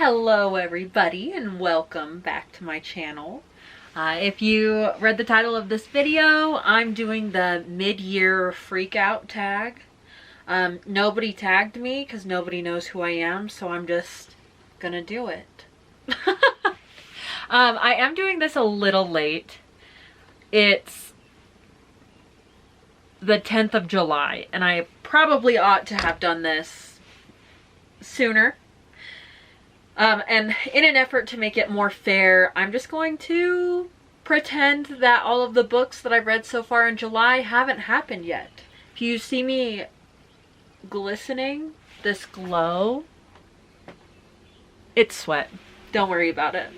Hello everybody and welcome back to my channel. If you read the title of this video, I'm doing the mid-year freak out tag. Nobody tagged me because nobody knows who I am, so I'm just gonna do it. I am doing this a little late. It's the 10th of July and I probably ought to have done this sooner. And in an effort to make it more fair, I'm just going to pretend that all of the books that I've read so far in July haven't happened yet. If you see me glistening, this glow, it's sweat. Don't worry about it.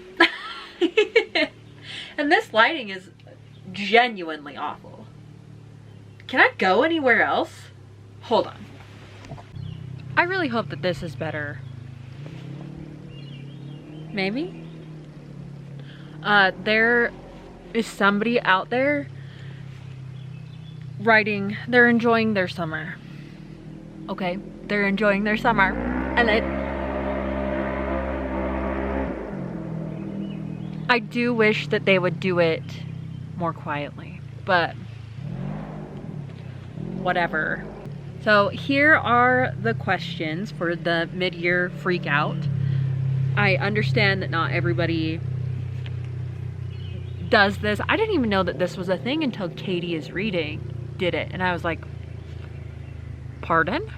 And this lighting is genuinely awful. Can I go anywhere else? Hold on. I really hope that this is better. Maybe? There is somebody out there writing, they're enjoying their summer. Okay, they're enjoying their summer. And I do wish that they would do it more quietly, but whatever. So here are the questions for the mid-year freak out. I understand that not everybody does this. I didn't even know that this was a thing until Katie is reading did it. And I was like, pardon?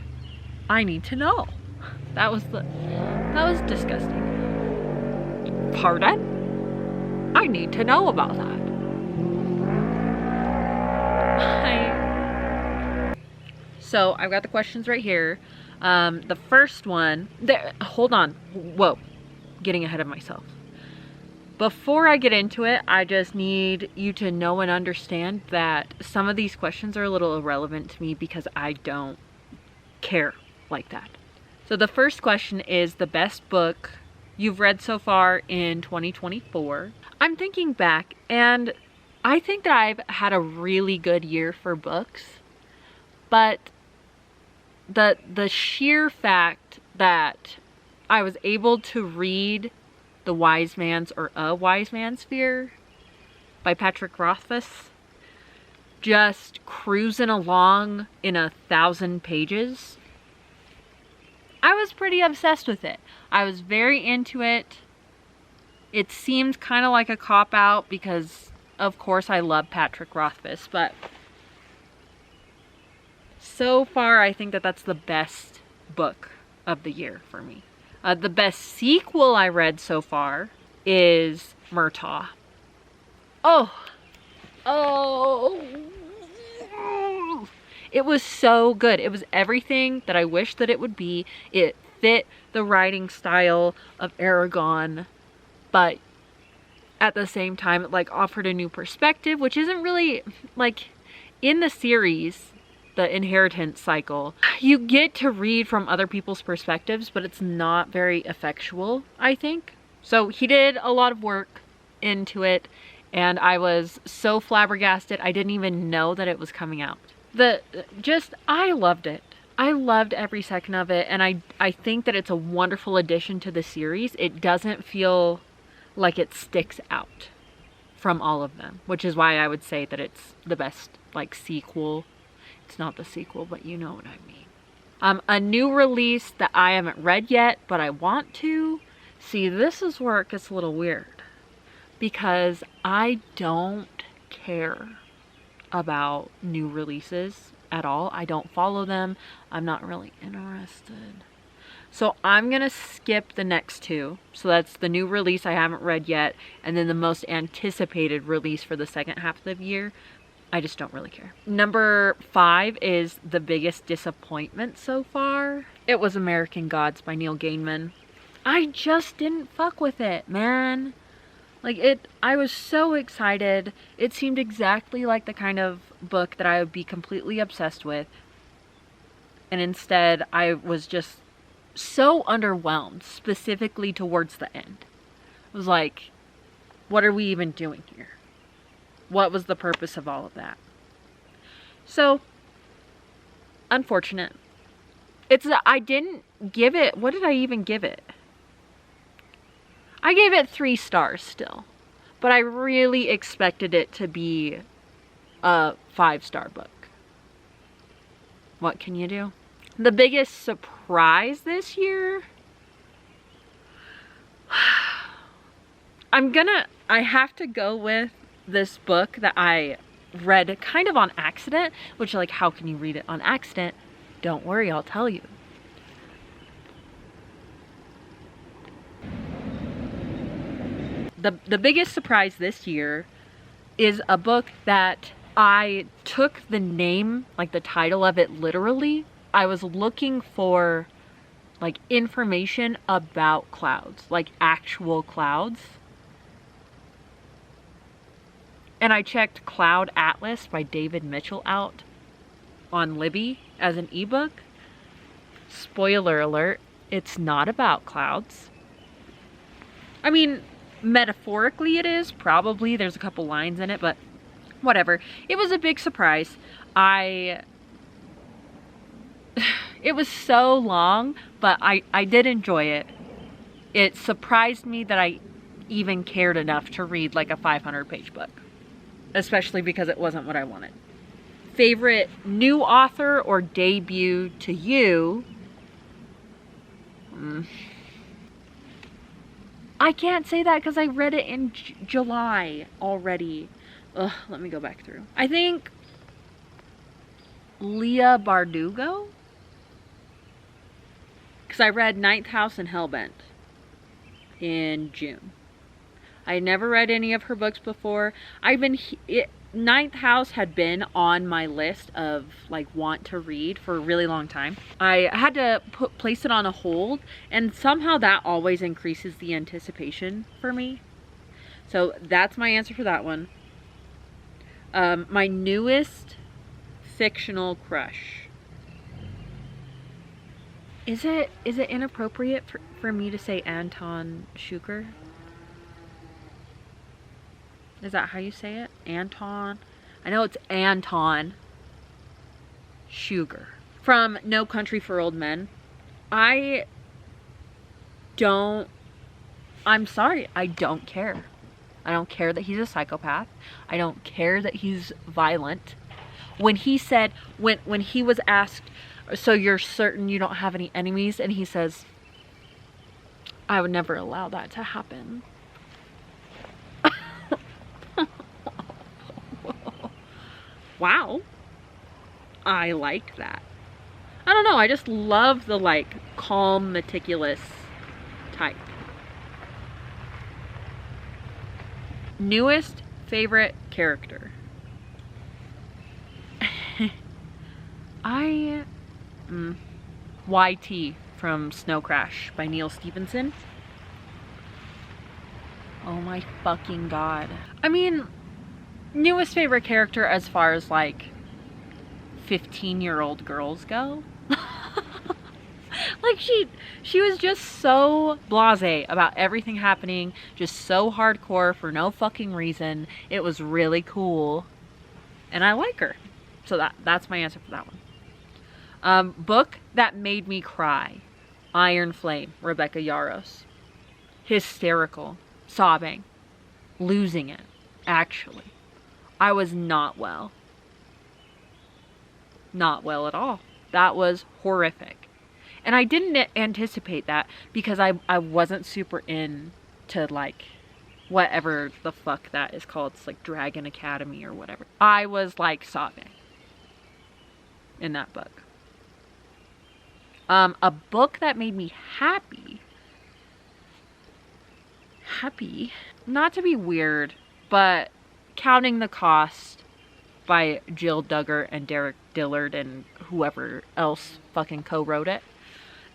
I need to know. That was disgusting. Pardon? I need to know about that. So I've got the questions right here. The first one, hold on, whoa. Getting ahead of myself. Before I get into it, I just need you to know and understand that some of these questions are a little irrelevant to me because I don't care like that. So the first question is the best book you've read so far in 2024. I'm thinking back and I think that I've had a really good year for books, but the sheer fact that I was able to read The Wise Man's or A Wise Man's Fear by Patrick Rothfuss, just cruising along in 1,000 pages. I was pretty obsessed with it. I was very into it. It seemed kind of like a cop-out because, of course, I love Patrick Rothfuss, but so far I think that that's the best book of the year for me. The best sequel I read so far is Murtaugh. Oh, it was so good. It was everything that I wished that it would be. It fit the writing style of Aragon, but at the same time, it like offered a new perspective, which isn't really like in the series. The inheritance cycle, you get to read from other people's perspectives, but it's not very effectual, I think. So he did a lot of work into it, and I was so flabbergasted I didn't even know that it was coming out. I loved it. I loved every second of it, and I think that it's a wonderful addition to the series. It doesn't feel like it sticks out from all of them, which is why I would say that it's the best like sequel. It's not the sequel, but you know what I mean. A new release that I haven't read yet, but I want to. See, this is where it gets a little weird. Because I don't care about new releases at all. I don't follow them. I'm not really interested. So I'm going to skip the next two. So that's the new release I haven't read yet. And then the most anticipated release for the second half of the year. I just don't really care. Number 5 is the biggest disappointment so far. It was American Gods by Neil Gaiman. I just didn't fuck with it, man. I was so excited. It seemed exactly like the kind of book that I would be completely obsessed with. And instead, I was just so underwhelmed, specifically towards the end. It was like, what are we even doing here? What was the purpose of all of that? So, unfortunate. I didn't give it, what did I even give it? I gave it 3 stars still, but I really expected it to be a 5-star book. What can you do? The biggest surprise this year? I have to go with this book that I read kind of on accident, which, like, how can you read it on accident? Don't worry, I'll tell you. The biggest surprise this year is a book that I took the name, like the title of it, literally. I was looking for like information about clouds, like actual clouds. And I checked Cloud Atlas by David Mitchell out on Libby as an ebook. Spoiler alert, it's not about clouds. I mean, metaphorically it is, probably. There's a couple lines in it, but whatever. It was a big surprise. It was so long, but I did enjoy it. It surprised me that I even cared enough to read like a 500-page book, especially because it wasn't what I wanted. Favorite new author or debut to you? I can't say that because I read it in July already. Ugh, let me go back through. I think Leah Bardugo? Because I read Ninth House and Hellbent in June. I never read any of her books before. Ninth House had been on my list of like want to read for a really long time. I had to place it on a hold, and somehow that always increases the anticipation for me. So that's my answer for that one. My newest fictional crush. Is it inappropriate for me to say Anton Schuker? Is that how you say it? Anton? I know it's Anton Schuker. From No Country for Old Men. I'm sorry, I don't care. I don't care that he's a psychopath. I don't care that he's violent. When he said, when he was asked, so you're certain you don't have any enemies? And he says, I would never allow that to happen. Wow. I like that. I don't know, I just love the like calm, meticulous type. Newest favorite character. YT from Snow Crash by Neil Stephenson. Oh my fucking god. I mean, newest favorite character as far as like 15-year-old girls go. Like she was just so blasé about everything happening, just so hardcore for no fucking reason. It was really cool, and I like her. So that's my answer for that one. Book that made me cry. Iron Flame, Rebecca Yarros. Hysterical, sobbing, losing it. Actually, I was not well. Not well at all. That was horrific. And I didn't anticipate that because I wasn't super into like whatever the fuck that is called. It's like Dragon Academy or whatever. I was like sobbing in that book. A book that made me happy. Happy? Not to be weird, but Counting the Cost by Jill Duggar and Derek Dillard and whoever else fucking co-wrote it.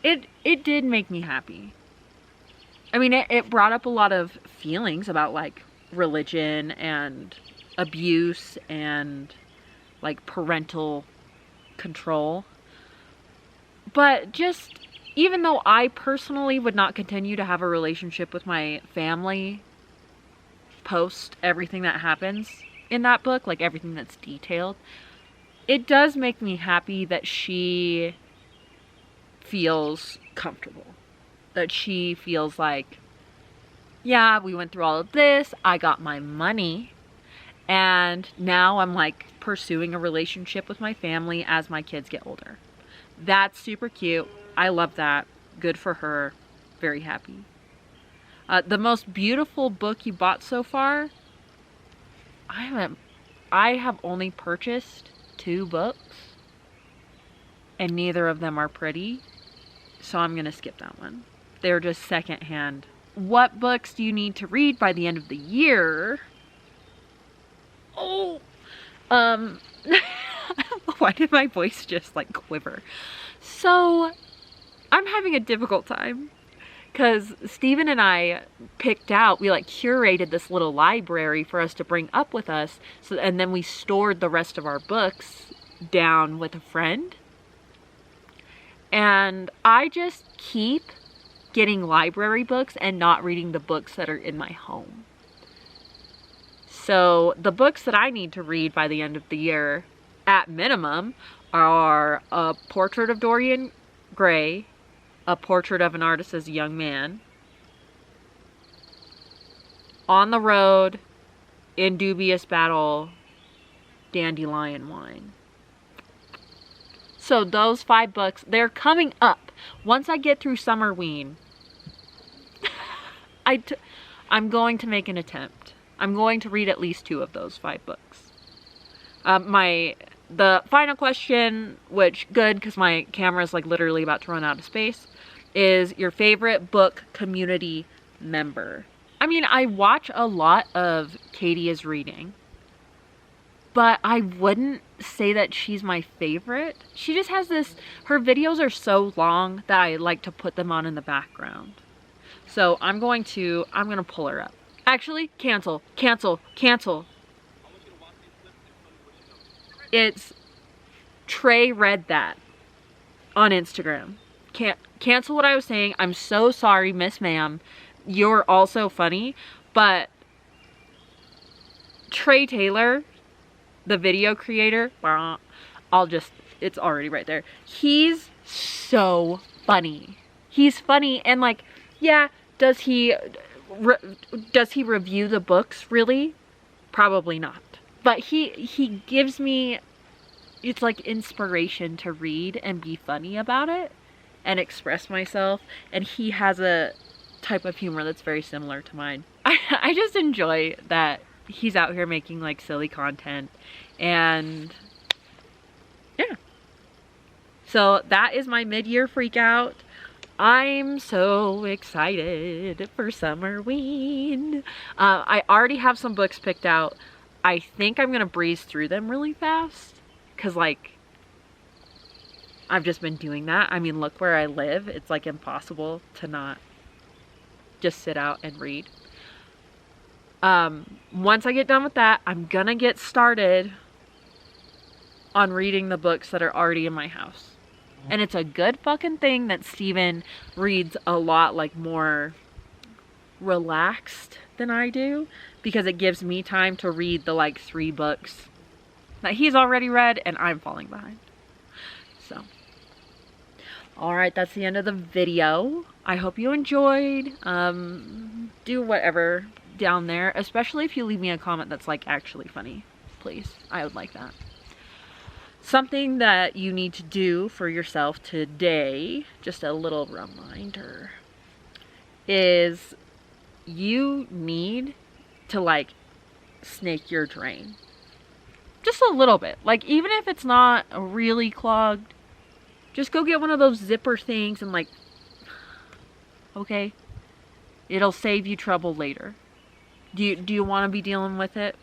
It did make me happy. I mean, it brought up a lot of feelings about like religion and abuse and like parental control. But just, even though I personally would not continue to have a relationship with my family post everything that happens in that book, like everything that's detailed, it does make me happy that she feels comfortable, that she feels like yeah, we went through all of this. I got my money. And now I'm like pursuing a relationship with my family as my kids get older. That's super cute. I love that. Good for her. Very happy. The most beautiful book you bought so far? I have only purchased 2 books, and neither of them are pretty, so I'm gonna skip that one. They're just secondhand. What books do you need to read by the end of the year? Oh, why did my voice just like quiver? So, I'm having a difficult time because Steven and I we like curated this little library for us to bring up with us. So, and then we stored the rest of our books down with a friend. And I just keep getting library books and not reading the books that are in my home. So the books that I need to read by the end of the year, at minimum, are A Portrait of Dorian Gray, A Portrait of an Artist as a Young Man, On the Road, In Dubious Battle, Dandelion Wine. So those 5 books, they're coming up. Once I get through Summerween, I'm going to make an attempt. I'm going to read at least 2 of those 5 books. The final question, which good because my camera is like literally about to run out of space, is your favorite book community member. I mean, I watch a lot of Katie is Reading, but I wouldn't say that she's my favorite. She just has this, her videos are so long that I like to put them on in the background. So I'm gonna pull her up. Actually, cancel. It's Trey Read That on Instagram. Cancel what I was saying. I'm so sorry, Miss Ma'am. You're also funny, but Trey Taylor, the video creator, it's already right there. He's so funny. He's funny, and like, yeah, does he review the books really? Probably not. But he gives me, it's like inspiration to read and be funny about it and express myself. And he has a type of humor that's very similar to mine. I just enjoy that he's out here making like silly content, and yeah. So that is my mid-year freak out. I'm so excited for Summerween. I already have some books picked out. I think I'm gonna breeze through them really fast because like I've just been doing that. I mean, look where I live. It's like impossible to not just sit out and read. Once I get done with that, I'm gonna get started on reading the books that are already in my house. And it's a good fucking thing that Steven reads a lot like more relaxed than I do, because it gives me time to read the like 3 books that he's already read and I'm falling behind. So, alright, that's the end of the video. I hope you enjoyed. Do whatever down there, especially if you leave me a comment that's like actually funny, please. I would like that. Something that you need to do for yourself today, just a little reminder, is you need to like snake your drain. Just a little bit. Like, even if it's not really clogged, just go get one of those zipper things and like, okay, it'll save you trouble later. Do you want to be dealing with it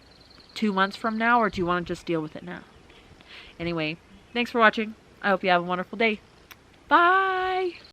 2 months from now, or do you want to just deal with it now? Anyway, thanks for watching. I hope you have a wonderful day. Bye!